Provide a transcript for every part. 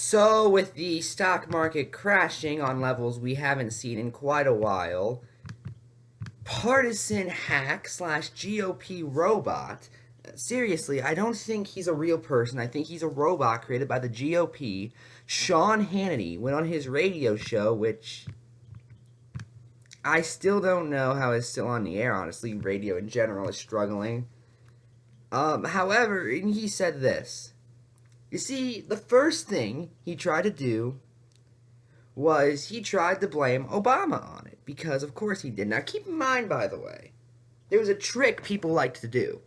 So, with the stock market crashing on levels we haven't seen in quite a while, partisan hack slash GOP robot. Seriously, I don't think he's a real person. I think he's a robot created by the GOP. Sean Hannity went on his radio show, which I still don't know how it's still on the air, honestly. Radio in general is struggling. However, he said this. You see, the first thing he tried to do was he tried to blame Obama on it, because of course he did. Now keep in mind, by the way, there was a trick people liked to do,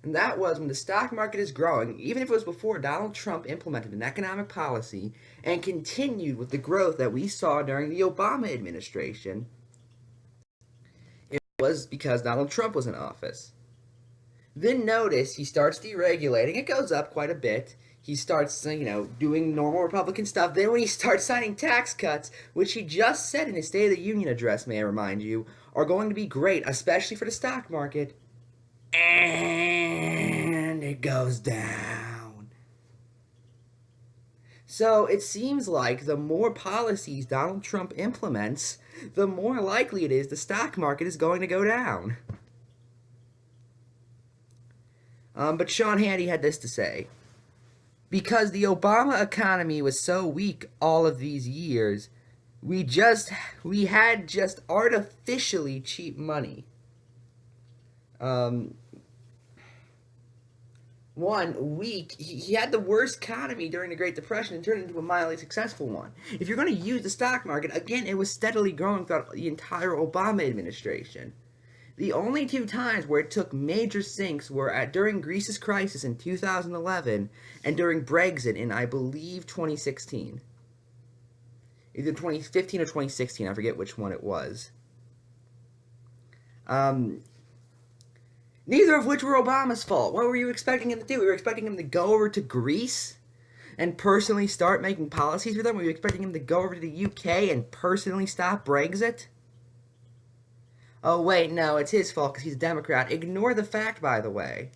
and that was when the stock market is growing, even if it was before Donald Trump implemented an economic policy and continued with the growth that we saw during the Obama administration, it was because Donald Trump was in office. Then notice he starts deregulating, it goes up quite a bit. He starts, doing normal Republican stuff. Then when he starts signing tax cuts, which he just said in his State of the Union address, may I remind you, are going to be great, especially for the stock market. And it goes down. So it seems like the more policies Donald Trump implements, the more likely it is the stock market is going to go down. But Sean Hannity had this to say. Because the Obama economy was so weak all of these years, we had just artificially cheap money. He had the worst economy during the Great Depression and turned it into a mildly successful one. If you're going to use the stock market, again, it was steadily growing throughout the entire Obama administration. The only two times where it took major sinks were during Greece's crisis in 2011 and during Brexit in, I believe, 2016. Either 2015 or 2016, I forget which one it was. Neither of which were Obama's fault. What were you expecting him to do? We were expecting him to go over to Greece and personally start making policies for them? Were you expecting him to go over to the UK and personally stop Brexit? Oh, wait, no, it's his fault because he's a Democrat. Ignore the fact, by the way,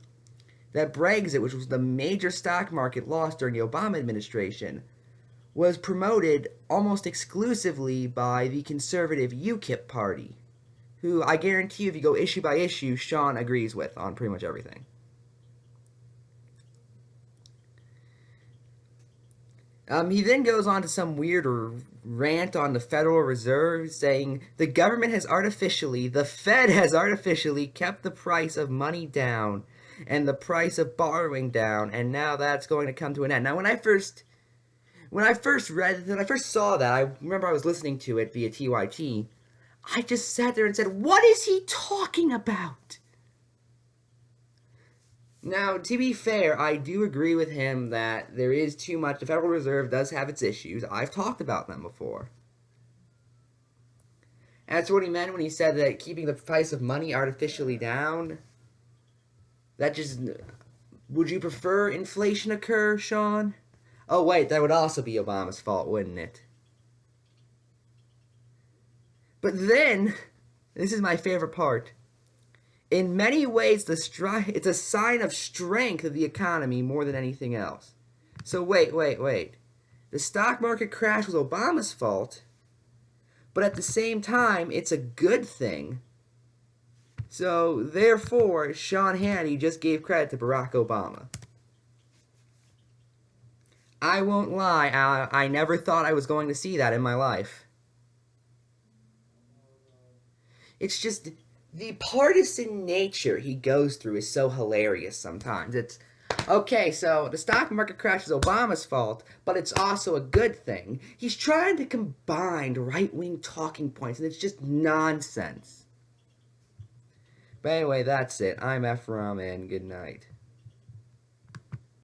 that Brexit, which was the major stock market loss during the Obama administration, was promoted almost exclusively by the conservative UKIP party, who I guarantee you, if you go issue by issue, Sean agrees with on pretty much everything. He then goes on to some weird rant on the Federal Reserve, saying the Fed has artificially kept the price of money down and the price of borrowing down, and now that's going to come to an end. Now, when I first saw that, I remember I was listening to it via TYT. I just sat there and said, "What is he talking about?" Now, to be fair, I do agree with him that there is too much. The Federal Reserve does have its issues. I've talked about them before. That's what he meant when he said that keeping the price of money artificially down. Would you prefer inflation occur, Sean? Oh, wait, that would also be Obama's fault, wouldn't it? But then, this is my favorite part. In many ways, it's a sign of strength of the economy more than anything else. So wait. The stock market crash was Obama's fault, but at the same time, it's a good thing. So therefore, Sean Hannity just gave credit to Barack Obama. I won't lie, I never thought I was going to see that in my life. It's just the partisan nature he goes through is so hilarious sometimes. It's, okay, so the stock market crash is Obama's fault, but it's also a good thing. He's trying to combine right-wing talking points, and it's just nonsense. But anyway, that's it. I'm Ephrom, and good night.